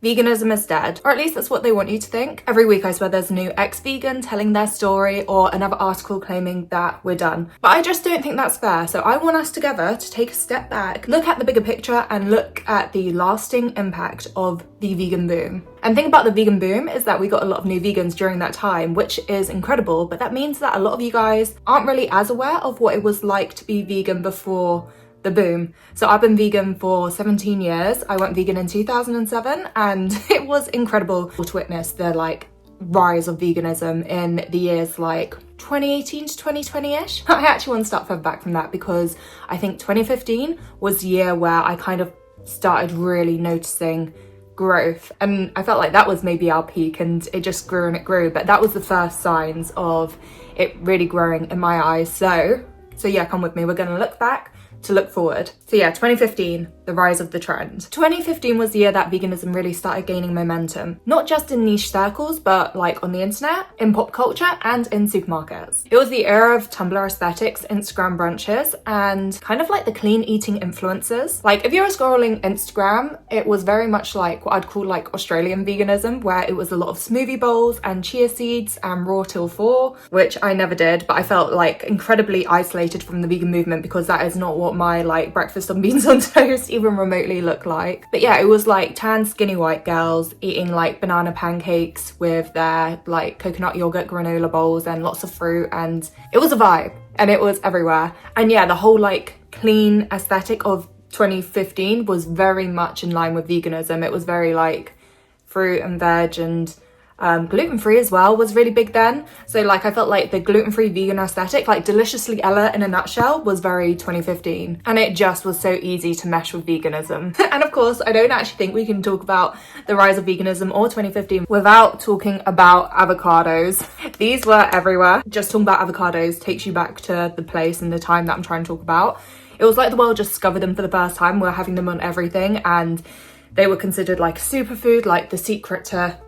Veganism is dead, or at least that's what they want you to think. Every week I swear there's a new ex-vegan telling their story or another article claiming that we're done. But I just don't think that's fair, so I want us together to take a step back, look at the bigger picture and look at the lasting impact of the vegan boom. And the thing about the vegan boom is that we got a lot of new vegans during that time, which is incredible, but that means that a lot of you guys aren't really as aware of what it was like to be vegan before the boom. So I've been vegan for 17 years. I went vegan in 2007 and it was incredible to witness the rise of veganism in the years 2018 to 2020-ish. I actually want to start further back from that because I think 2015 was the year where I kind of started really noticing growth, and I felt like that was maybe our peak, and it just grew and it grew, but that was the first signs of it really growing in my eyes. So yeah, come with me, we're gonna look back to look forward. So yeah, 2015, the rise of the trend. 2015 was the year that veganism really started gaining momentum, not just in niche circles, but on the internet, in pop culture, and in supermarkets. It was the era of Tumblr aesthetics, Instagram brunches, and kind of the clean eating influencers. If you were scrolling Instagram, it was very much what I'd call Australian veganism, where it was a lot of smoothie bowls and chia seeds and raw till 4, which I never did, but I felt incredibly isolated from the vegan movement because that is not what my breakfast on beans on toast even remotely look like. But yeah, it was tan skinny white girls eating banana pancakes with their coconut yogurt granola bowls and lots of fruit, and it was a vibe and it was everywhere. And yeah, the whole clean aesthetic of 2015 was very much in line with veganism. It was very fruit and veg, and gluten-free as well was really big then. So I felt the gluten-free vegan aesthetic, Deliciously Ella in a nutshell, was very 2015, and it just was so easy to mesh with veganism. And of course, I don't actually think we can talk about the rise of veganism or 2015 without talking about avocados. These were everywhere. Just talking about avocados takes you back to the place and the time that I'm trying to talk about. It was the world just discovered them for the first time. We're having them on everything, and they were considered superfood, the secret to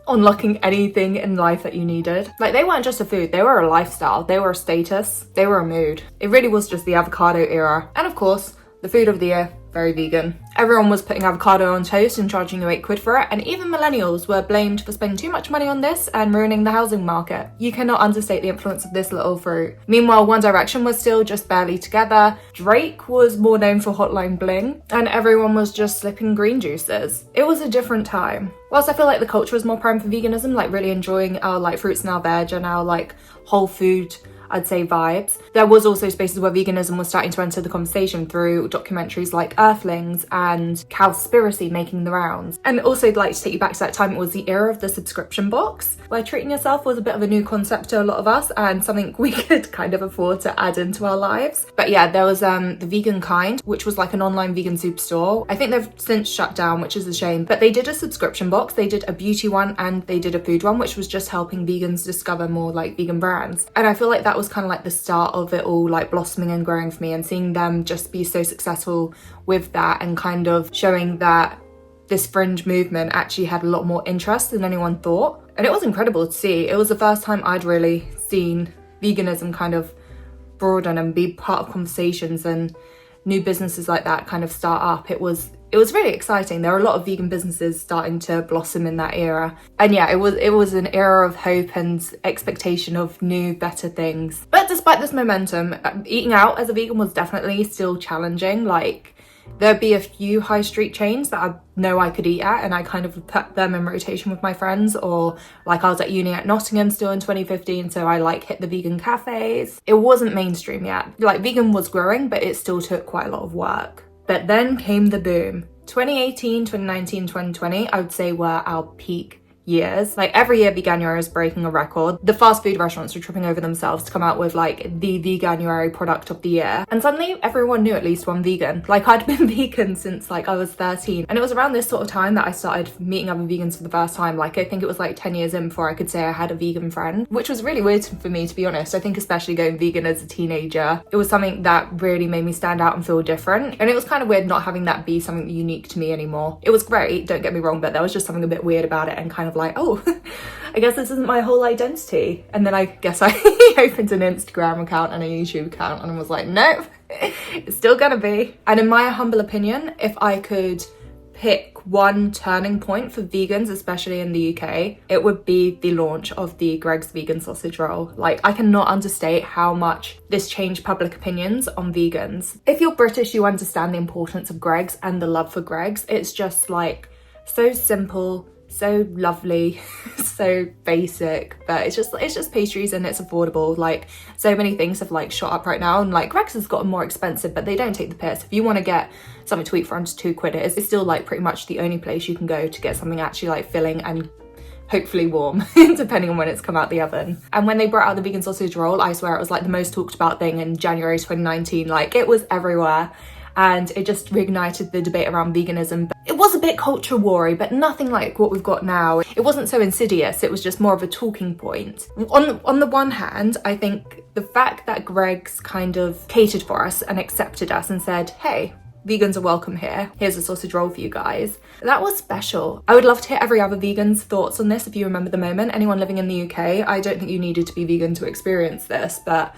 unlocking anything in life that you needed. They weren't just a food, they were a lifestyle, they were a status, they were a mood. It really was just the avocado era. And of course, the food of the year, very vegan. Everyone was putting avocado on toast and charging you £8 for it, and even millennials were blamed for spending too much money on this and ruining the housing market. You cannot understate the influence of this little fruit. Meanwhile, One Direction was still just barely together, Drake was more known for Hotline Bling, and everyone was just slipping green juices. It was a different time. Whilst I feel the culture was more prime for veganism, really enjoying our fruits and our veg and our whole food, I'd say, vibes, there was also spaces where veganism was starting to enter the conversation through documentaries like Earthlings and Cowspiracy making the rounds. And also to take you back to that time, it was the era of the subscription box, where treating yourself was a bit of a new concept to a lot of us and something we could kind of afford to add into our lives. But yeah, there was the Vegan Kind, which was an online vegan superstore. I think they've since shut down, which is a shame, but they did a subscription box, they did a beauty one, and they did a food one, which was just helping vegans discover more vegan brands. And I feel that was kind of the start of it all blossoming and growing for me, and seeing them just be so successful with that and kind of showing that this fringe movement actually had a lot more interest than anyone thought. And it was incredible to see. It was the first time I'd really seen veganism kind of broaden and be part of conversations and new businesses like that kind of start up. It was really exciting. There were a lot of vegan businesses starting to blossom in that era. And yeah, it was an era of hope and expectation of new, better things. But despite this momentum, eating out as a vegan was definitely still challenging. There'd be a few high street chains that I know I could eat at, and I kind of put them in rotation with my friends, or I was at uni at Nottingham still in 2015, so I hit the vegan cafes. It wasn't mainstream yet. Vegan was growing, but it still took quite a lot of work. But then came the boom. 2018, 2019, 2020, I would say were our peak years. Every year Veganuary is breaking a record. The fast food restaurants were tripping over themselves to come out with the Veganuary product of the year. And suddenly everyone knew at least one vegan. I'd been vegan since I was 13. And it was around this sort of time that I started meeting other vegans for the first time. I think it was 10 years in before I could say I had a vegan friend, which was really weird for me, to be honest. I think especially going vegan as a teenager, it was something that really made me stand out and feel different. And it was kind of weird not having that be something unique to me anymore. It was great, don't get me wrong, but there was just something a bit weird about it, and kind of oh, I guess this isn't my whole identity. And then I guess I opened an Instagram account and a YouTube account and was nope, it's still gonna be. And in my humble opinion, if I could pick one turning point for vegans, especially in the UK, it would be the launch of the Greggs vegan sausage roll. Like, I cannot understate how much this changed public opinions on vegans. If you're British, you understand the importance of Greggs and the love for Greggs. It's just like so simple, so lovely, so basic, but it's just pastries and it's affordable. Like, so many things have like shot up right now, and like Greggs has gotten more expensive, but they don't take the piss. If you want to get something to eat for under £2, it's still like pretty much the only place you can go to get something actually like filling and hopefully warm, depending on when it's come out the oven. And when they brought out the vegan sausage roll, I swear it was like the most talked about thing in January 2019. Like, it was everywhere. And it just reignited the debate around veganism. It was a bit culture war-y, but nothing like what we've got now. It wasn't so insidious, it was just more of a talking point. On the one hand, I think the fact that Greggs kind of catered for us and accepted us and said, hey, vegans are welcome here, here's a sausage roll for you guys, that was special. I would love to hear every other vegan's thoughts on this if you remember the moment. Anyone living in the UK, I don't think you needed to be vegan to experience this, but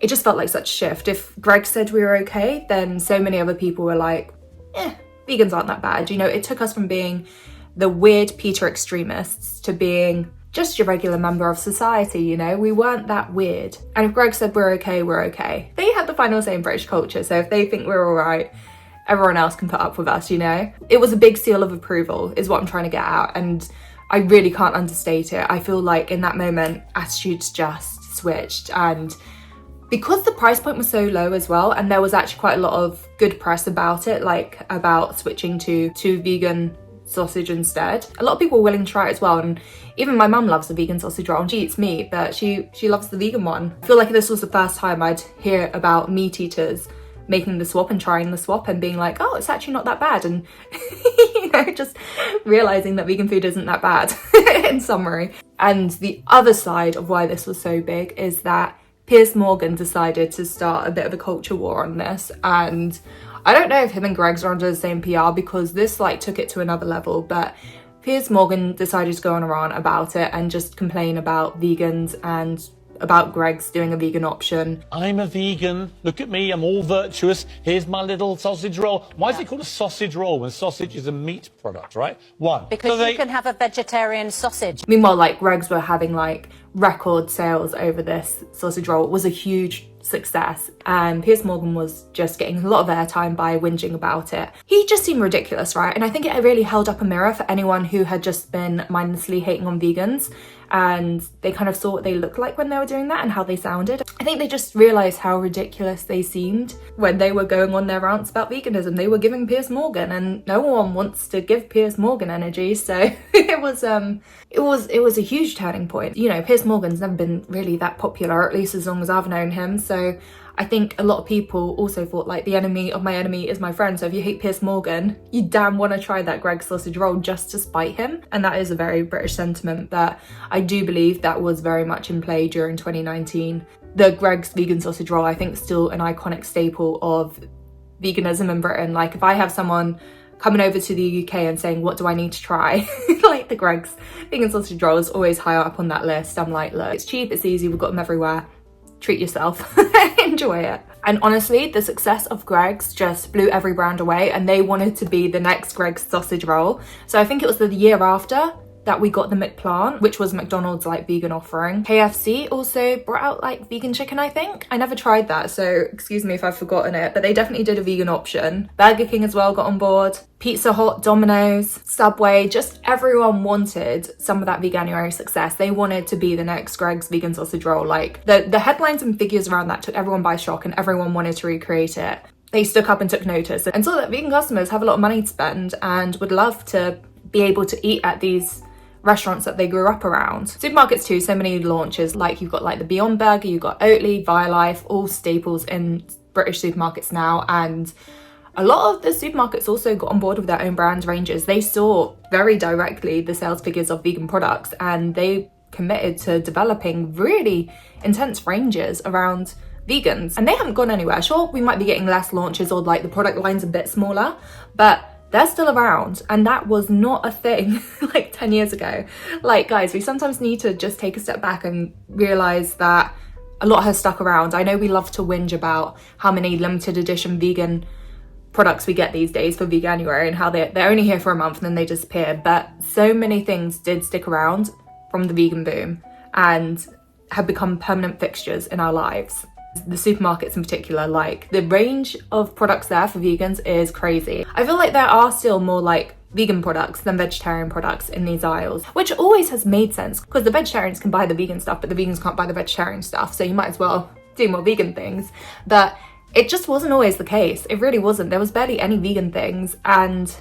it just felt like such a shift. If Greg said we were okay, then so many other people were like, vegans aren't that bad. You know, it took us from being the weird Peter extremists to being just your regular member of society, you know? We weren't that weird. And if Greg said we're okay, we're okay. They had the final say in British culture, so if they think we're all right, everyone else can put up with us, you know? It was a big seal of approval, is what I'm trying to get at, and I really can't understate it. I feel like in that moment, attitudes just switched, and because the price point was so low as well, and there was actually quite a lot of good press about it, like about switching to vegan sausage instead. A lot of people were willing to try it as well, and even my mum loves the vegan sausage roll, and she eats meat, but she loves the vegan one. I feel like this was the first time I'd hear about meat eaters making the swap and trying the swap and being like, oh, it's actually not that bad, and you know, just realizing that vegan food isn't that bad in summary. And the other side of why this was so big is that Piers Morgan decided to start a bit of a culture war on this, and I don't know if him and Greggs are under the same PR, because this like took it to another level, but Piers Morgan decided to go on a rant about it and just complain about vegans and about Greggs doing a vegan option. I'm a vegan, look at me, I'm all virtuous, here's my little sausage roll. Why is it called a sausage roll when sausage is a meat product, right? One. Because you can have a vegetarian sausage. Meanwhile, like, Greggs were having like record sales over this sausage roll. It was a huge success, and Piers Morgan was just getting a lot of airtime by whinging about it. He just seemed ridiculous, right? And I think it really held up a mirror for anyone who had just been mindlessly hating on vegans, and they kind of saw what they looked like when they were doing that and how they sounded. I think they just realised how ridiculous they seemed when they were going on their rants about veganism. They were giving Piers Morgan, and no one wants to give Piers Morgan energy, so it was a huge turning point. You know, Piers Morgan's never been really that popular, or at least as long as I've known him, so I think a lot of people also thought like the enemy of my enemy is my friend. So if you hate Piers Morgan, you damn want to try that Greggs sausage roll just to spite him. And that is a very British sentiment, but I do believe that was very much in play during 2019. The Greggs vegan sausage roll, I think, is still an iconic staple of veganism in Britain. Like, if I have someone coming over to the UK and saying, what do I need to try? Like, the Greggs vegan sausage roll is always higher up on that list. I'm like, look, it's cheap, it's easy, we've got them everywhere. Treat yourself, enjoy it. And honestly, the success of Greggs just blew every brand away, and they wanted to be the next Greggs sausage roll. So I think it was the year after that we got the McPlant, which was McDonald's like vegan offering. KFC also brought out like vegan chicken, I think. I never tried that, so excuse me if I've forgotten it, but they definitely did a vegan option. Burger King as well got on board. Pizza Hut, Domino's, Subway, just everyone wanted some of that Veganuary success. They wanted to be the next Greggs vegan sausage roll. Like, the headlines and figures around that took everyone by shock, and everyone wanted to recreate it. They stuck up and took notice and saw that vegan customers have a lot of money to spend and would love to be able to eat at these restaurants that they grew up around. Supermarkets too, so many launches, like you've got like the Beyond Burger, you've got Oatly, Violife, all staples in British supermarkets now, and a lot of the supermarkets also got on board with their own brand ranges. They saw very directly the sales figures of vegan products, and they committed to developing really intense ranges around vegans, and they haven't gone anywhere. Sure, we might be getting less launches, or like the product line's a bit smaller, but they're still around, and that was not a thing like 10 years ago. Like, guys, we sometimes need to just take a step back and realize that a lot has stuck around. I know we love to whinge about how many limited edition vegan products we get these days for Veganuary and how they're only here for a month and then they disappear. But so many things did stick around from the vegan boom and have become permanent fixtures in our lives. The supermarkets in particular, like the range of products there for vegans is crazy. I feel like there are still more like vegan products than vegetarian products in these aisles, which always has made sense because the vegetarians can buy the vegan stuff, but the vegans can't buy the vegetarian stuff. So you might as well do more vegan things. But it just wasn't always the case. It really wasn't. There was barely any vegan things, and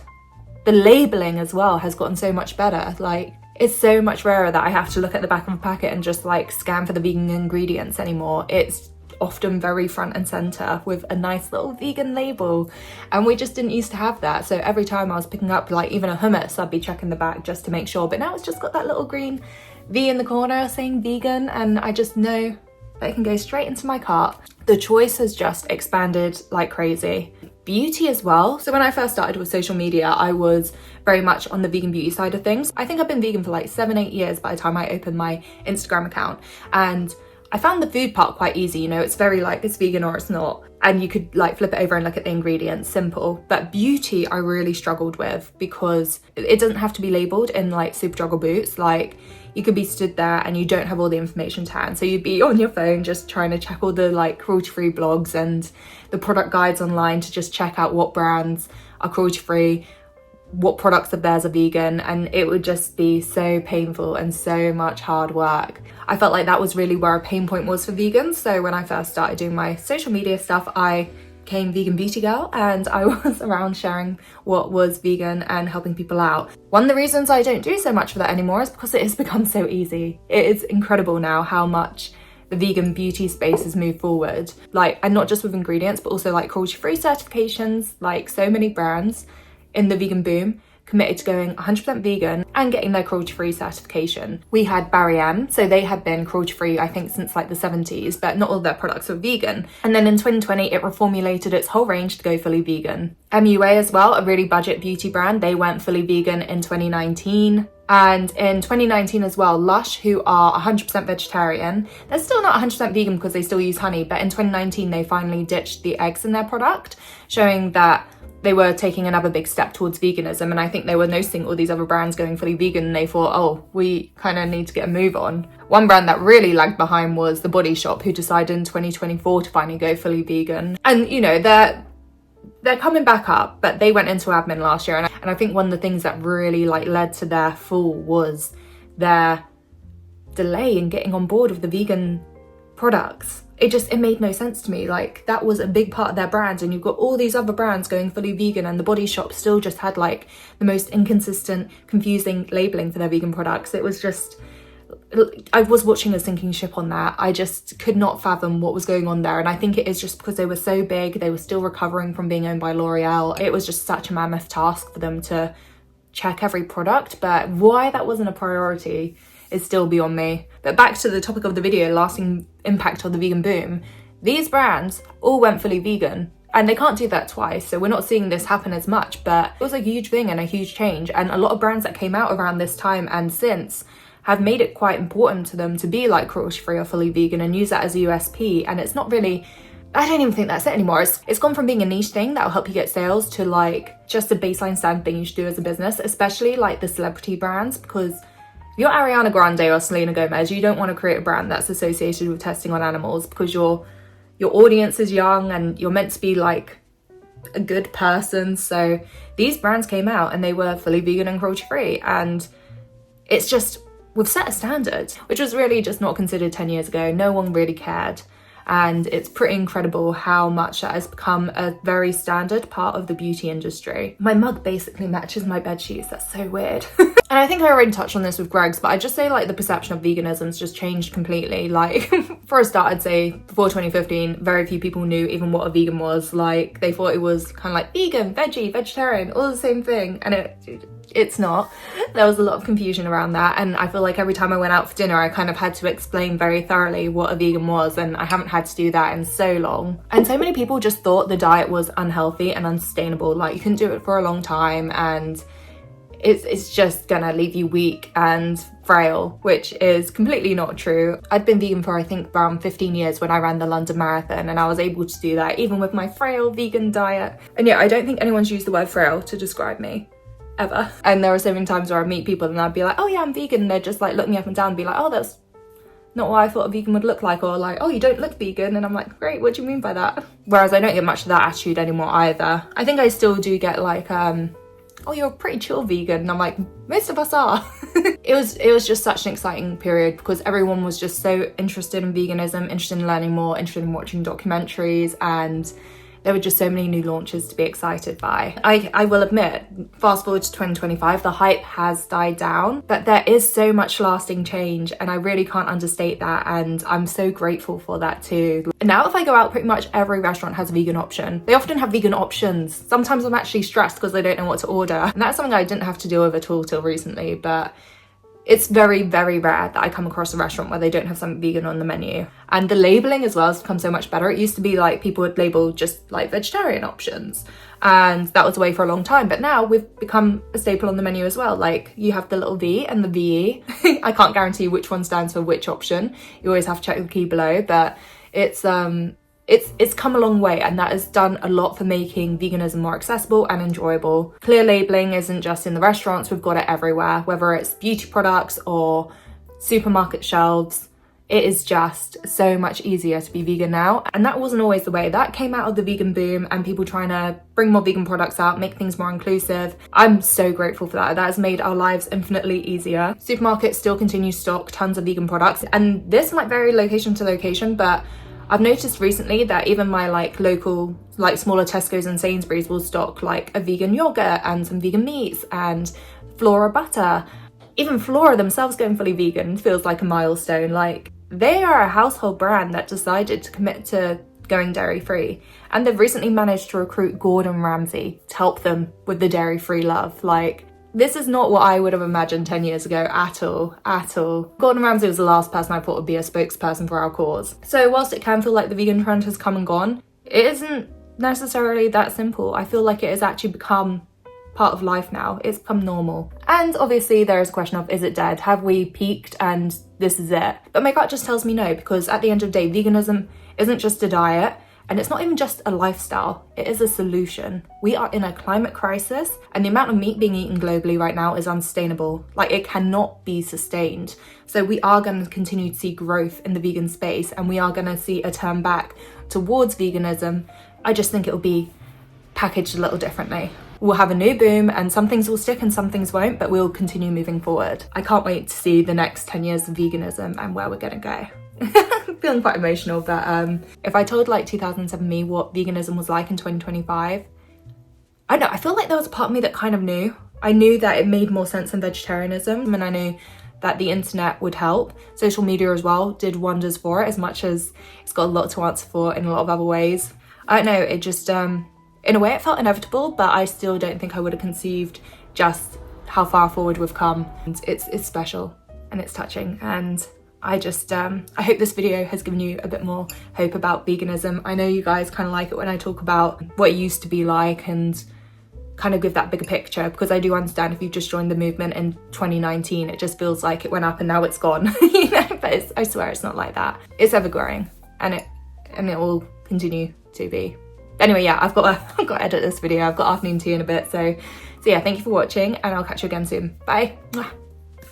the labeling as well has gotten so much better. Like, it's so much rarer that I have to look at the back of a packet and just like scan for the vegan ingredients anymore. It's often very front and center with a nice little vegan label, and we just didn't used to have that. So every time I was picking up like even a hummus, I'd be checking the back just to make sure. But now it's just got that little green V in the corner saying vegan, and I just know that it can go straight into my cart. The choice has just expanded like crazy. Beauty as well. So when I first started with social media, I was very much on the vegan beauty side of things. I think I've been vegan for like 7-8 years by the time I opened my Instagram account, and I found the food part quite easy. You know, it's very like it's vegan or it's not, and you could like flip it over and look at the ingredients, simple. But beauty I really struggled with because it doesn't have to be labeled in like Superdrug or Boots. Like, you could be stood there and you don't have all the information to hand. So you'd be on your phone just trying to check all the like cruelty-free blogs and the product guides online to just check out what brands are cruelty-free, what products of theirs are vegan, and it would just be so painful and so much hard work. I felt like that was really where a pain point was for vegans. So when I first started doing my social media stuff, I became vegan beauty girl, and I was around sharing what was vegan and helping people out. One of the reasons I don't do so much for that anymore is because it has become so easy. It is incredible now how much the vegan beauty space has moved forward. Like, and not just with ingredients, but also like cruelty-free certifications. Like, so many brands in the vegan boom committed to going 100% vegan and getting their cruelty-free certification. We had Barry M, so they had been cruelty-free I think since like the 70s, but not all their products were vegan. And then in 2020 it reformulated its whole range to go fully vegan. MUA as well, a really budget beauty brand, they went fully vegan in 2019. And in 2019 as well, Lush, who are 100% vegetarian, they're still not 100% vegan because they still use honey, but in 2019 they finally ditched the eggs in their product, showing that they were taking another big step towards veganism. And I think they were noticing all these other brands going fully vegan, and they thought, oh, we kind of need to get a move on. One brand that really lagged behind was The Body Shop, who decided in 2024 to finally go fully vegan. And you know, they're coming back up, but they went into admin last year, and I think one of the things that really like led to their fall was their delay in getting on board with the vegan products. It made no sense to me. Like, that was a big part of their brand, and you've got all these other brands going fully vegan, and The Body Shop still just had like the most inconsistent, confusing labeling for their vegan products. It was just, I was watching a sinking ship on that. I just could not fathom what was going on there, and I think it is just because they were so big, they were still recovering from being owned by L'Oreal. It was just such a mammoth task for them to check every product, but why that wasn't a priority is still beyond me. But back to the topic of the video, lasting impact of the vegan boom. These brands all went fully vegan, and they can't do that twice, so we're not seeing this happen as much, but it was a huge thing and a huge change. And a lot of brands that came out around this time and since have made it quite important to them to be like cruelty-free or fully vegan and use that as a USP. And it's not really, I don't even think that's it anymore. It's gone from being a niche thing that'll help you get sales to like just a baseline standard thing you should do as a business, especially like the celebrity brands, because if you're Ariana Grande or Selena Gomez, you don't want to create a brand that's associated with testing on animals, because your audience is young and you're meant to be like a good person. So these brands came out and they were fully vegan and cruelty-free, and it's just, we've set a standard, which was really just not considered 10 years ago. No one really cared. And it's pretty incredible how much that has become a very standard part of the beauty industry. My mug basically matches my bed sheets. That's so weird. And I think I already touched on this with Greg's, but I'd just say like the perception of veganism's just changed completely. Like, for a start, I'd say before 2015, very few people knew even what a vegan was. Like, they thought it was kind of like vegan, veggie, vegetarian, all the same thing. And it's not. There was a lot of confusion around that, and I feel like every time I went out for dinner I kind of had to explain very thoroughly what a vegan was, and I haven't had to do that in so long. And so many people just thought the diet was unhealthy and unsustainable, like you couldn't do it for a long time, and it's just gonna leave you weak and frail, which is completely not true. I'd been vegan for I think around 15 years when I ran the London Marathon, and I was able to do that even with my frail vegan diet. And yeah, I don't think anyone's used the word frail to describe me. Ever. And there are so many times where I meet people and I'd be like, oh yeah, I'm vegan, and they'd just like look me up and down and be like, oh, that's not what I thought a vegan would look like, or like, oh, you don't look vegan, and I'm like, great, what do you mean by that? Whereas I don't get much of that attitude anymore either. I think I still do get like, oh, you're a pretty chill vegan, and I'm like, most of us are. It was just such an exciting period because everyone was just so interested in veganism, interested in learning more, interested in watching documentaries, and there were just so many new launches to be excited by. I will admit, fast forward to 2025, the hype has died down, but there is so much lasting change, and I really can't understate that, and I'm so grateful for that too. Now if I go out, pretty much every restaurant has a vegan option. They often have vegan options. Sometimes I'm actually stressed because I don't know what to order, and that's something I didn't have to deal with at all till recently, but it's very, very rare that I come across a restaurant where they don't have something vegan on the menu. And the labeling as well has become so much better. It used to be like people would label just like vegetarian options, and that was the way for a long time. But now we've become a staple on the menu as well. Like you have the little V and the VE. I can't guarantee which one stands for which option. You always have to check the key below, but it's come a long way, and that has done a lot for making veganism more accessible and enjoyable. Clear labeling isn't just in the restaurants, we've got it everywhere, whether it's beauty products or supermarket shelves. It is just so much easier to be vegan now, and that wasn't always the way. That came out of the vegan boom and people trying to bring more vegan products out, make things more inclusive. I'm so grateful for that. That has made our lives infinitely easier. Supermarkets still continue to stock tons of vegan products, and this might vary location to location, but I've noticed recently that even my like local, like smaller Tesco's and Sainsbury's will stock like a vegan yogurt and some vegan meats and Flora butter. Even Flora themselves going fully vegan feels like a milestone. Like they are a household brand that decided to commit to going dairy free, and they've recently managed to recruit Gordon Ramsay to help them with the dairy free love. Like this is not what I would have imagined 10 years ago at all. Gordon Ramsay was the last person I thought would be a spokesperson for our cause. So whilst it can feel like the vegan trend has come and gone, it isn't necessarily that simple. I feel like it has actually become part of life now. It's become normal. And obviously there is a question of, is it dead? Have we peaked and this is it? But my gut just tells me no, because at the end of the day, veganism isn't just a diet, and it's not even just a lifestyle, it is a solution. We are in a climate crisis, and the amount of meat being eaten globally right now is unsustainable. Like it cannot be sustained. So we are going to continue to see growth in the vegan space, and we are going to see a turn back towards veganism. I just think it will be packaged a little differently. We'll have a new boom, and some things will stick and some things won't, but we'll continue moving forward. I can't wait to see the next 10 years of veganism and where we're gonna go. Feeling quite emotional, but if I told like 2007 me what veganism was like in 2025, I don't know, I feel like there was a part of me that kind of knew. I knew that it made more sense than vegetarianism, and I knew that the internet would help. Social media as well did wonders for it, as much as it's got a lot to answer for in a lot of other ways. I don't know, it just, in a way it felt inevitable, but I still don't think I would have conceived just how far forward we've come. It's special and it's touching, and I just, I hope this video has given you a bit more hope about veganism. I know you guys kind of like it when I talk about what it used to be like and kind of give that bigger picture, because I do understand if you've just joined the movement in 2019, it just feels like it went up and now it's gone, you know, but I swear it's not like that. It's ever growing, and it will continue to be. Anyway, yeah, I've got to edit this video. I've got afternoon tea in a bit, so yeah, thank you for watching, and I'll catch you again soon. Bye.